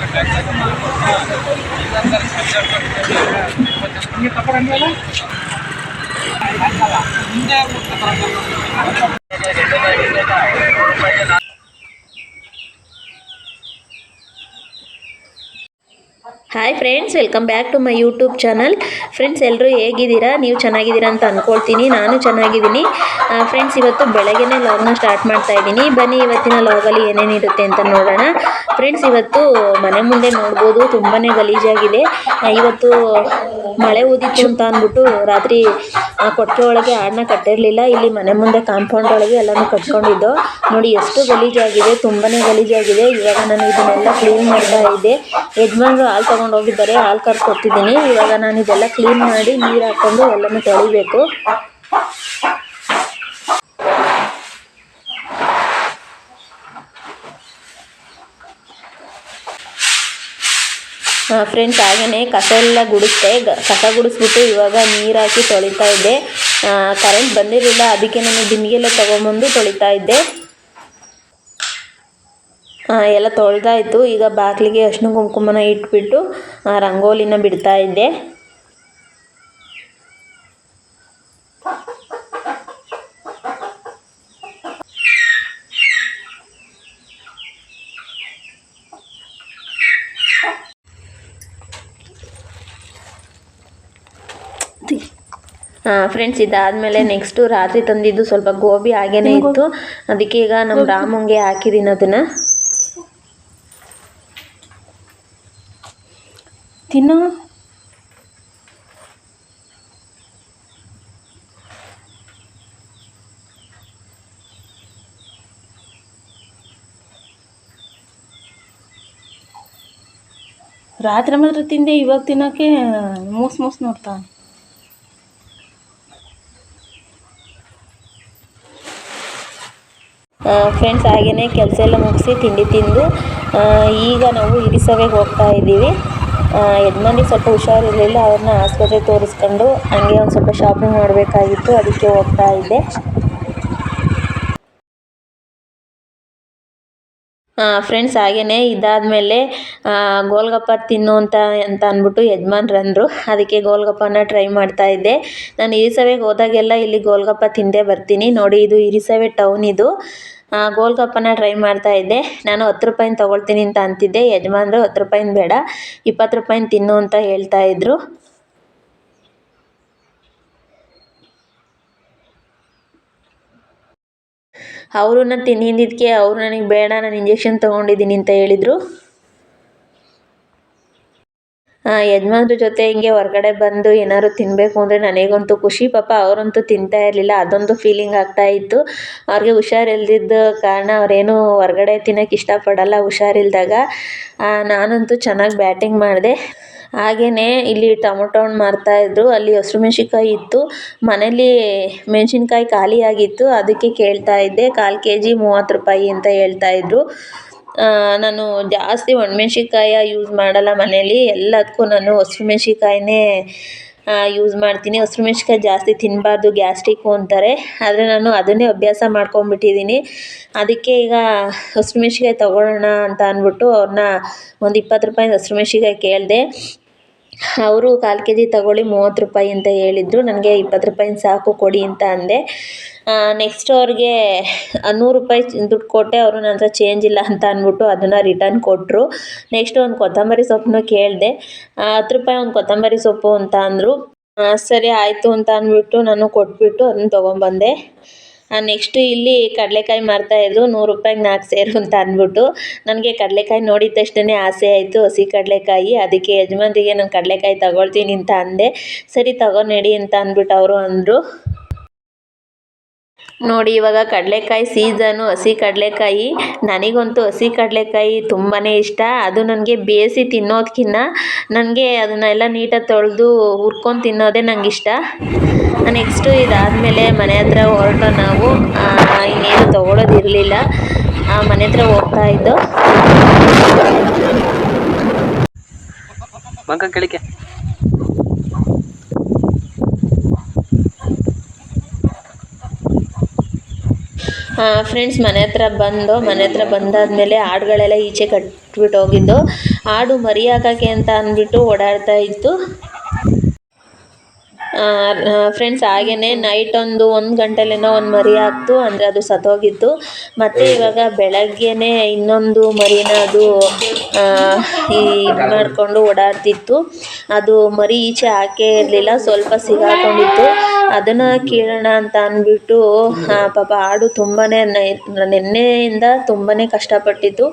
Hi friends, welcome back to my YouTube channel. Friends, ಎಲ್ಲರೂ ಹೇಗಿದ್ದೀರಾ? ನೀವು ಚೆನ್ನಾಗಿದ್ದೀರಾ ಅಂತ ಅಂದ್ಕೊಳ್ತೀನಿ. ನಾನು ಚೆನ್ನಾಗಿದ್ದೀನಿ. ಫ್ರೆಂಡ್ಸ್, ಇವತ್ತು ಬೆಳಗ್ಗೆನೇ ಲಾಗ್ನ ಸ್ಟಾರ್ಟ್ ಮಾಡ್ತಾ ಇದ್ದೀನಿ. ಬನ್ನಿ ಇವತ್ತಿನ ಲಾಗಲ್ಲಿ ಏನೇನಿರುತ್ತೆ ಅಂತ ನೋಡೋಣ. ಫ್ರೆಂಡ್ಸ್, ಇವತ್ತು ಮನೆ ಮುಂದೆ ನೋಡ್ಬೋದು ತುಂಬಾ ಗಲೀಜಾಗಿದೆ. ಇವತ್ತು ಮಳೆ ಊದಿತ್ತು ಅಂತ ಅಂದ್ಬಿಟ್ಟು ರಾತ್ರಿ ಕೊಟ್ಟಿಗೆ ಒಳಗೆ ಆಡನ್ನ ಕಟ್ಟಿರಲಿಲ್ಲ. ಇಲ್ಲಿ ಮನೆ ಮುಂದೆ ಕಾಂಪೌಂಡ್ ಒಳಗೆ ಎಲ್ಲನೂ ಕಟ್ಕೊಂಡಿದ್ದು ನೋಡಿ ಎಷ್ಟು ಗಲೀಜಾಗಿದೆ, ತುಂಬಾ ಗಲೀಜಾಗಿದೆ. ಇವಾಗ ನಾನು ಇದನ್ನೆಲ್ಲ ಕ್ಲೀನ್ ಮಾಡ್ತಾ ಇದ್ದೆ. ಯಜಮಾನ್ರು ಹಾಲು ತೊಗೊಂಡು ಹೋಗಿದ್ದಾರೆ, ಹಾಲು ಕರ್ದು ಕೊಟ್ಟಿದ್ದೀನಿ. ಇವಾಗ ನಾನು ಇದೆಲ್ಲ ಕ್ಲೀನ್ ಮಾಡಿ ನೀರು ಹಾಕ್ಕೊಂಡು ಎಲ್ಲನೂ ತೊಳಿಬೇಕು. ಫ್ರೆಂಡ್ಸ್, ಹಾಗೆಯೇ ಕಸ ಎಲ್ಲ ಗುಡಿಸ್ದೆ. ಕಸ ಗುಡಿಸ್ಬಿಟ್ಟು ಇವಾಗ ನೀರು ಹಾಕಿ ತೊಳಿತಾ ಇದ್ದೆ. ಕರೆಂಟ್ ಬಂದಿರಲಿಲ್ಲ, ಅದಕ್ಕೆ ನಾನು ಬಿಂದಿಗೆಲ್ಲ ತೊಗೊಂಬಂದು ತೊಳಿತಾ ಇದ್ದೆ. ಎಲ್ಲ ತೊಳೆದಾಯಿತು. ಈಗ ಬಾಗಿಲಿಗೆ ಅರಿಶಿನ ಕುಂಕುಮನ ಇಟ್ಬಿಟ್ಟು ರಂಗೋಲಿನ ಬಿಡ್ತಾ ಇದ್ದೆ. ಫ್ರೆಂಡ್ಸ್, ಇದಾದಮೇಲೆ ನೆಕ್ಸ್ಟು ರಾತ್ರಿ ತಂದಿದ್ದು ಸ್ವಲ್ಪ ಗೋಬಿ ಹಾಗೇನೇ ಇತ್ತು. ಅದಕ್ಕೆ ಈಗ ನಮ್ಮ ರಾಮಂಗೆ ಹಾಕಿದ್ದೀನಿ. ಅದನ್ನು ತಿನ್ನು. ರಾತ್ರಿ ಮಾತ್ರ ತಿಂದೆ, ಇವಾಗ ತಿನ್ನೋಕ್ಕೆ ಮೂಸ್ ನೋಡ್ತಾ. ಫ್ರೆಂಡ್ಸ್, ಹಾಗೆಯೇ ಕೆಲಸ ಎಲ್ಲ ಮುಗಿಸಿ ತಿಂಡಿ ತಿಂದು ಈಗ ನಾವು ಇರಿಸವೆಗೆ ಹೋಗ್ತಾ ಇದ್ದೀವಿ. ಯಜಮಾನ್ರಿಗೆ ಸ್ವಲ್ಪ ಹುಷಾರಿರಲಿಲ್ಲ, ಅವ್ರನ್ನ ಆಸ್ಪತ್ರೆಗೆ ತೋರಿಸ್ಕೊಂಡು ಹಂಗೆ ಒಂದು ಸ್ವಲ್ಪ ಶಾಪಿಂಗ್ ಮಾಡಬೇಕಾಗಿತ್ತು, ಅದಕ್ಕೆ ಹೋಗ್ತಾ ಇದ್ದೆ. ಫ್ರೆಂಡ್ಸ್, ಹಾಗೆಯೇ ಇದಾದಮೇಲೆ ಗೋಲ್ಗಪ್ಪ ತಿನ್ನು ಅಂತ ಅಂದ್ಬಿಟ್ಟು ಯಜಮಾನ್ರಂದರು. ಅದಕ್ಕೆ ಗೋಲ್ಗಪ್ಪನ ಟ್ರೈ ಮಾಡ್ತಾ ಇದ್ದೆ. ನಾನು ಇರಿಸವೆಗೆ ಹೋದಾಗೆಲ್ಲ ಇಲ್ಲಿ ಗೋಲ್ಗಪ್ಪ ತಿಂದೇ ಬರ್ತೀನಿ. ನೋಡಿ, ಇದು ಇರಿಸವೆ ಟೌನ್. ಇದು ಗೋಲ್ಗಪ್ಪನ ಟ್ರೈ ಮಾಡ್ತಾ ಇದ್ದೆ. ನಾನು 10 ರೂಪಾಯಿನ ತೊಗೊಳ್ತೀನಿ ಅಂತ ಅಂತಿದ್ದೆ. ಯಜಮಾನ್ರು 10 ರೂಪಾಯಿನ ಬೇಡ, 20 ರೂಪಾಯಿನ ತಿನ್ನು ಅಂತ ಹೇಳ್ತಾ ಇದ್ರು. ಅವ್ರನ್ನ ತಿಂದಿದ್ದಕ್ಕೆ ಅವರು ನನಗೆ ಬೇಡ, ನಾನು ಇಂಜೆಕ್ಷನ್ ತೊಗೊಂಡಿದ್ದೀನಿ ಅಂತ ಹೇಳಿದರು. ಯಜಮಾನ್ರ ಜೊತೆ ಹಿಂಗೆ ಹೊರಗಡೆ ಬಂದು ಏನಾದ್ರು ತಿನ್ನಬೇಕು ಅಂದರೆ ನನಗಂತೂ ಖುಷಿ. ಪಾಪ ಅವರಂತೂ ತಿಂತಾ ಇರಲಿಲ್ಲ, ಅದೊಂದು ಫೀಲಿಂಗ್ ಆಗ್ತಾಯಿತ್ತು. ಅವ್ರಿಗೆ ಹುಷಾರಿಲ್ದಿದ್ದ ಕಾರಣ ಅವರೇನು ಹೊರಗಡೆ ತಿನ್ನೋಕ್ಕೆ ಇಷ್ಟಪಡಲ್ಲ ಹುಷಾರಿಲ್ದಾಗ. ನಾನಂತೂ ಚೆನ್ನಾಗಿ ಬ್ಯಾಟಿಂಗ್ ಮಾಡಿದೆ. ಹಾಗೆಯೇ ಇಲ್ಲಿ ಟೊಮೊಟೊ ಹಣ್ಣು ಮಾರ್ತಾಯಿದ್ರು. ಅಲ್ಲಿ ಹಸಿರು ಮೆಣಸಿನ್ಕಾಯಿ ಇತ್ತು. ಮನೇಲಿ ಮೆಣಸಿನ್ಕಾಯಿ ಖಾಲಿಯಾಗಿತ್ತು, ಅದಕ್ಕೆ ಕೇಳ್ತಾ ಇದ್ದೆ. 1/4 kg 30 ರೂಪಾಯಿ ಅಂತ ಹೇಳ್ತಾಯಿದ್ರು. ನಾನು ಜಾಸ್ತಿ ಒಣಮೆಣ್ಸಿನ್ಕಾಯ ಯೂಸ್ ಮಾಡಲ್ಲ ಮನೇಲಿ. ಎಲ್ಲದಕ್ಕೂ ನಾನು ಹಸಿರು ಮೆಣಸಿನ್ಕಾಯಿನೇ ಯೂಸ್ ಮಾಡ್ತೀನಿ. ಹಸಿರು ಮೆಣಸಿನ್ಕಾಯಿ ಜಾಸ್ತಿ ತಿನ್ನಬಾರ್ದು, ಗ್ಯಾಸ್ಟ್ರಿಕ್ಕು ಅಂತಾರೆ. ಆದರೆ ನಾನು ಅದನ್ನೇ ಅಭ್ಯಾಸ ಮಾಡ್ಕೊಂಬಿಟ್ಟಿದ್ದೀನಿ. ಅದಕ್ಕೆ ಈಗ ಹಸಿರು ಮೆಣಸಿನ್ಕಾಯಿ ತೊಗೊಳ್ಳೋಣ ಅಂತ ಅಂದ್ಬಿಟ್ಟು ಅವ್ರನ್ನ ಒಂದು 20 ರೂಪಾಯಿ ಹಸಿರು ಮೆಣಸಿನ್ಕಾಯಿ ಕೇಳಿದೆ. ಅವರು 1/4 kg ತಗೊಳ್ಳಿ 30 ರೂಪಾಯಿ ಅಂತ ಹೇಳಿದರು. ನನಗೆ 20 ರೂಪಾಯಿನ ಸಾಕು ಕೊಡಿ ಅಂತ ಅಂದೆ. ನೆಕ್ಸ್ಟ್ ಅವ್ರಿಗೆ 100 ರೂಪಾಯಿ ದುಡ್ಡು ಕೊಟ್ಟೆ. ಅವರು ನನ್ನ ಹತ್ರ ಚೇಂಜ್ ಇಲ್ಲ ಅಂತ ಅಂದ್ಬಿಟ್ಟು ಅದನ್ನು ರಿಟರ್ನ್ ಕೊಟ್ಟರು. ನೆಕ್ಸ್ಟ್ ಒಂದು ಕೊತ್ತಂಬರಿ ಸೊಪ್ಪನ್ನು ಕೇಳಿದೆ. 10 ರೂಪಾಯಿ ಒಂದು ಕೊತ್ತಂಬರಿ ಸೊಪ್ಪು ಅಂತ ಅಂದರು. ಸರಿ ಆಯಿತು ಅಂತ ಅಂದ್ಬಿಟ್ಟು ನಾನು ಕೊಟ್ಬಿಟ್ಟು ಅದನ್ನು ತೊಗೊಂಬಂದೆ. ನೆಕ್ಸ್ಟು ಇಲ್ಲಿ ಕಡಲೆಕಾಯಿ ಮಾರ್ತಾಯಿದ್ರು. 100 ರೂಪಾಯಿಗೆ 4 ಸೇರು ಅಂತ ಅಂದ್ಬಿಟ್ಟು ನನಗೆ ಕಡಲೆಕಾಯಿ ನೋಡಿದ ತಕ್ಷಣ ಆಸೆ ಆಯಿತು, ಹಸಿ ಕಡಲೆಕಾಯಿ. ಅದಕ್ಕೆ ಯಜಮಾನ್ರಿಗೆ ನಾನು ಕಡಲೆಕಾಯಿ ತಗೊಳ್ತೀನಿ ಅಂತ ಅಂದೆ. ಸರಿ ತಗೋ ನಡಿ ಅಂತ ಅಂದ್ಬಿಟ್ಟು ಅವರು ಅಂದರು. ನೋಡಿ, ಇವಾಗ ಕಡಲೆಕಾಯಿ ಸೀಸನು, ಹಸಿ ಕಡಲೆಕಾಯಿ. ನನಗಂತೂ ಹಸಿ ಕಡಲೆಕಾಯಿ ತುಂಬಾ ಇಷ್ಟ. ಅದು ನನಗೆ ಬೇಯಿಸಿ ತಿನ್ನೋದಕ್ಕಿಂತ ನನಗೆ ಅದನ್ನೆಲ್ಲ ನೀಟಾಗಿ ತೊಳೆದು ಹುರ್ಕೊಂಡು ತಿನ್ನೋದೇ ನಂಗೆ ಇಷ್ಟ. ನೆಕ್ಸ್ಟು ಇದಾದಮೇಲೆ ಮನೆ ಹತ್ರ ಹೊರಟು ನಾವು ಇನ್ನೇನು ತೊಗೊಳೋದಿರಲಿಲ್ಲ, ಮನೆ ಹತ್ರ ಹೋಗ್ತಾ ಇದ್ದೋ. ಫ್ರೆಂಡ್ಸ್ ಮನೆ ಹತ್ರ ಬಂದಾದಮೇಲೆ ಆಡುಗಳೆಲ್ಲ ಈಚೆ ಕಟ್ಬಿಟ್ಟು ಹೋಗಿದ್ದು. ಆಡು ಮರಿ ಹಾಕೋಕ್ಕೆ ಅಂತ ಅಂದ್ಬಿಟ್ಟು ಓಡಾಡ್ತಾ ಇತ್ತು. ಫ್ರೆಂಡ್ಸ್ ಹಾಗೆಯೇ ನೈಟ್ ಒಂದು ಗಂಟೆಲೇನೋ ಒಂದು ಮರಿ ಹಾಕ್ತು, ಅಂದರೆ ಅದು ಸತ್ತೋಗಿತ್ತು. ಮತ್ತು ಇವಾಗ ಬೆಳಗ್ಗೆನೇ ಇನ್ನೊಂದು ಮರಿನ ಅದು ಇದು ಮಾಡಿಕೊಂಡು ಓಡಾಡ್ತಿತ್ತು. ಅದು ಮರಿ ಈಚೆ ಹಾಕೇ ಇರಲಿಲ್ಲ, ಸ್ವಲ್ಪ ಸಿಗಾಕೊಂಡಿತ್ತು. ಅದನ್ನು ಕೀಳೋಣ ಅಂತ ಅಂದ್ಬಿಟ್ಟು ಪಾಪ ಆಡು ತುಂಬಾ ನಿನ್ನೆಯಿಂದ ತುಂಬಾ ಕಷ್ಟಪಟ್ಟಿತ್ತು.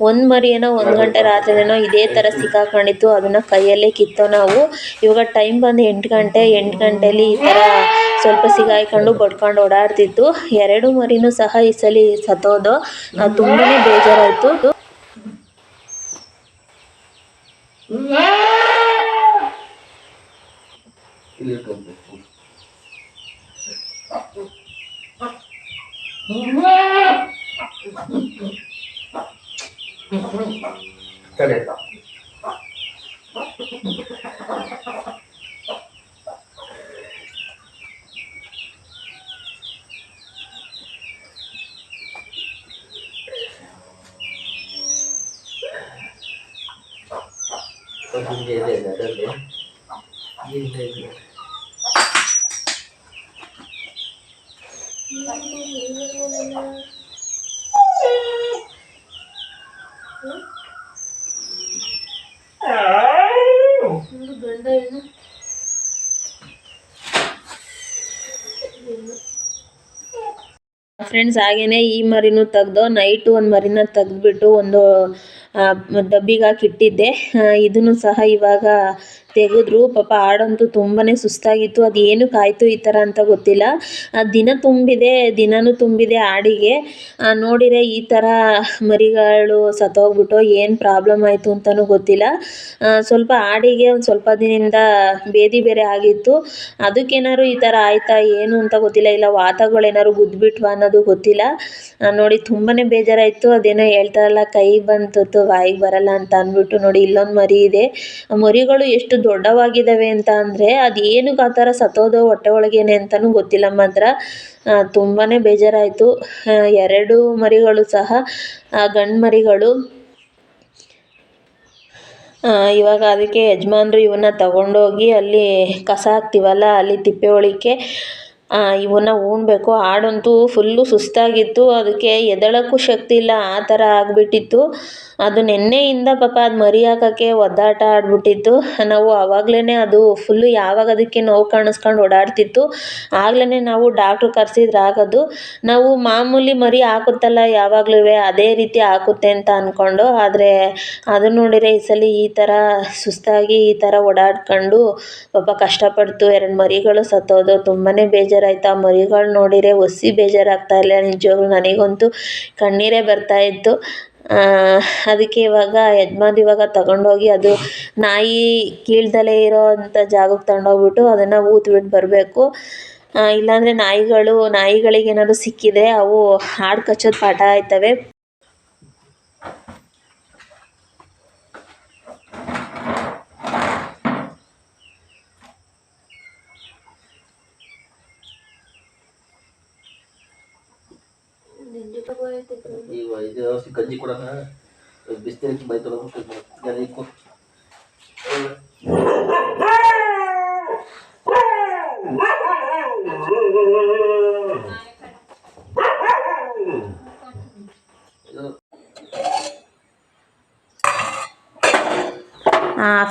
ಒಂದು ಮರಿ ಏನೋ 1 ಗಂಟೆ ರಾತ್ರಿನೇನೋ ಇದೇ ಥರ ಸಿಕ್ಕಾಕೊಂಡಿತ್ತು. ಅದನ್ನು ಕೈಯಲ್ಲೇ ಕಿತ್ತೋ ನಾವು. ಇವಾಗ ಟೈಮ್ ಬಂದು 8 ಗಂಟೆಯಲ್ಲಿ ಈ ಥರ ಸ್ವಲ್ಪ ಸಿಗಾಯ್ಕೊಂಡು ಬಡ್ಕೊಂಡು ಓಡಾಡ್ತಿತ್ತು. 2 ಮರಿನೂ ಸಹ ಈ ಸಲ ಸತ್ತೋದು. ತುಂಬಾ ಬೇಜಾರಾಯಿತು. ಫ್ರೆಂಡ್ಸ್ ಹಾಗೇನೆ ಈ ಮರಿನೂ ತೆಗ್ದು ನೈಟು ಒಂದು ಮರಿನ ತೆಗೆದ್ಬಿಟ್ಟು ಒಂದು ಡಬ್ಬಿಗೆ ಹಾಕಿಟ್ಟಿದ್ದೆ. ಇದನ್ನು ಸಹ ಇವಾಗ ತೆಗೆದ್ರು. ಪಾಪ ಆಡಂತೂ ತುಂಬಾ ಸುಸ್ತಾಗಿತ್ತು. ಅದು ಏನಕ್ಕೆ ಆಯಿತು ಈ ಥರ ಅಂತ ಗೊತ್ತಿಲ್ಲ. ದಿನವೂ ತುಂಬಿದೆ ಆಡಿಗೆ. ನೋಡಿದರೆ ಈ ಥರ ಮರಿಗಳು ಸತ್ತೋಗ್ಬಿಟ್ಟು ಏನು ಪ್ರಾಬ್ಲಮ್ ಆಯಿತು ಅಂತಲೂ ಗೊತ್ತಿಲ್ಲ. ಸ್ವಲ್ಪ ಆಡಿಗೆ ಒಂದು ಸ್ವಲ್ಪ ದಿನದಿಂದ ಬೇದಿ ಬೇರೆ ಆಗಿತ್ತು. ಅದಕ್ಕೇನಾದ್ರು ಈ ಥರ ಆಯಿತಾ ಏನು ಅಂತ ಗೊತ್ತಿಲ್ಲ, ಇಲ್ಲ ವಾತಗಳೇನಾದ್ರು ಗುದ್ದುಬಿಟ್ವಾ ಅನ್ನೋದು ಗೊತ್ತಿಲ್ಲ. ನೋಡಿ ತುಂಬಾ ಬೇಜಾರಾಯಿತು. ಅದೇನೋ ಹೇಳ್ತಾರಲ್ಲ, ಕೈ ಬಂತು ಬಾಯಿಗೆ ಬರಲ್ಲ ಅಂತ ಅಂದ್ಬಿಟ್ಟು. ನೋಡಿ ಇಲ್ಲೊಂದು ಮರಿ ಇದೆ. ಮರಿಗಳು ಎಷ್ಟು ದೊಡ್ಡವಾಗಿದ್ದಾವೆ ಅಂತ ಅಂದರೆ ಅದು ಏನಕ್ಕೆ ಆ ಥರ ಸತ್ತೋದೋ ಹೊಟ್ಟೆ ಒಳಗೇನೆ ಅಂತಲೂ ಗೊತ್ತಿಲ್ಲ. ಮಾತ್ರ ತುಂಬಾ ಬೇಜಾರಾಯಿತು. 2 ಮರಿಗಳು ಸಹ ಗಂಡು ಮರಿಗಳು. ಇವಾಗ ಅದಕ್ಕೆ ಯಜಮಾನ್ರು ಇವನ್ನ ತಗೊಂಡೋಗಿ ಅಲ್ಲಿ ಕಸ ಹಾಕ್ತೀವಲ್ಲ ಅಲ್ಲಿ ತಿಪ್ಪೆ ಒಳಿಕೆ ಇವನ್ನ ಉಣ್ಬೇಕು. ಆಡಂತೂ ಫುಲ್ಲು ಸುಸ್ತಾಗಿತ್ತು. ಅದಕ್ಕೆ ಎದ್ದೇಳೋಕ್ಕೂ ಶಕ್ತಿ ಇಲ್ಲ, ಆ ಥರ ಆಗಿಬಿಟ್ಟಿತ್ತು. ಅದು ನಿನ್ನೆಯಿಂದ ಪಾಪ ಅದು ಮರಿ ಹಾಕೋಕ್ಕೆ ಒದ್ದಾಟ ಆಡ್ಬಿಟ್ಟಿತ್ತು. ನಾವು ಆವಾಗಲೇ ಅದು ಫುಲ್ಲು ಯಾವಾಗ ಅದಕ್ಕೆ ನೋವು ಕಾಣಿಸ್ಕೊಂಡು ಓಡಾಡ್ತಿತ್ತು ಆಗಲೇ ನಾವು ಡಾಕ್ಟ್ರು ಕರೆಸಿದ್ರೆ ಆಗೋದು. ನಾವು ಮಾಮೂಲಿ ಮರಿ ಹಾಕುತ್ತಲ್ಲ ಯಾವಾಗಲೂ ಅದೇ ರೀತಿ ಹಾಕುತ್ತೆ ಅಂತ ಅಂದ್ಕೊಂಡು, ಆದರೆ ಅದು ನೋಡಿದರೆ ಈ ಸಲ ಈ ಥರ ಸುಸ್ತಾಗಿ ಈ ಥರ ಓಡಾಡ್ಕೊಂಡು ಪಾಪ ಕಷ್ಟಪಡ್ತು. 2 ಮರಿಗಳು ಸತ್ತೋದು. ತುಂಬಾ ಬೇಜಾರಾಯಿತು. ಆ ಮರಿಗಳು ನೋಡಿದರೆ ಒಸಿ ಬೇಜಾರಾಗ್ತಾ ಇಲ್ಲ. ನಿಜವಾಗ್ಲೂ ನನಗಂತೂ ಕಣ್ಣೀರೇ ಬರ್ತಾಯಿತ್ತು. ಅದಕ್ಕೆ ಇವಾಗ ತಗೊಂಡೋಗಿ ಅದು ನಾಯಿ ಕೀಳ್ದಲೇ ಇರೋ ಅಂಥ ಜಾಗಕ್ಕೆ ತಗೊಂಡೋಗ್ಬಿಟ್ಟು ಅದನ್ನು ಊತ್ಬಿಟ್ಟು ಬರಬೇಕು. ಇಲ್ಲಾಂದರೆ ನಾಯಿಗಳಿಗೇನಾದ್ರು ಸಿಕ್ಕಿದರೆ ಅವು ಹಾಡು ಕಚ್ಚೋದು ಪಾಠ ಆಯ್ತವೆ. ಗಂಜಿ ಕೊಡೋಣ, ಬಿಸಿನೀರಿಗೆ ಬೈ ತೊಗೊಳ್ಬೇಕು.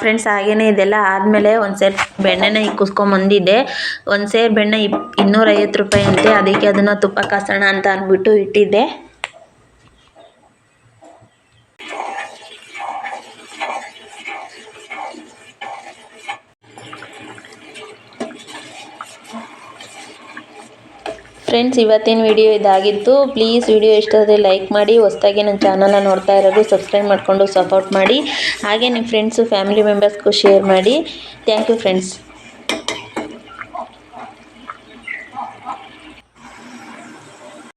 ಫ್ರೆಂಡ್ಸ್ ಹಾಗೇನೆ ಇದೆಲ್ಲ ಆದಮೇಲೆ ಒಂದು ಸೇರು ಬೆಣ್ಣೆನ ಇಕ್ಕಿಸ್ಕೊಂಬಂದಿದ್ದೆ. ಒಂದು ಸೇರು ಬೆಣ್ಣೆ 250 ರೂಪಾಯಿ ಅಂತೆ. ಅದಕ್ಕೆ ಅದನ್ನು ತುಪ್ಪ ಕಾಸೋಣ ಅಂತ ಅಂದ್ಬಿಟ್ಟು ಇಟ್ಟಿದ್ದೆ. ಫ್ರೆಂಡ್ಸ್ ಇವತ್ತಿನ ವಿಡಿಯೋ ಇದಾಗಿತ್ತು. ಪ್ಲೀಸ್ ವಿಡಿಯೋ ಇಷ್ಟ ಆದರೆ ಲೈಕ್ ಮಾಡಿ. ಹೊಸದಾಗಿ ನನ್ನ ಚಾನಲ್ನ ನೋಡ್ತಾ ಇರೋದು ಸಬ್ಸ್ಕ್ರೈಬ್ ಮಾಡಿಕೊಂಡು ಸಪೋರ್ಟ್ ಮಾಡಿ. ಹಾಗೆ ನಿಮ್ಮ ಫ್ರೆಂಡ್ಸು ಫ್ಯಾಮಿಲಿ ಮೆಂಬರ್ಸ್ಗೂ ಶೇರ್ ಮಾಡಿ. Thank you friends.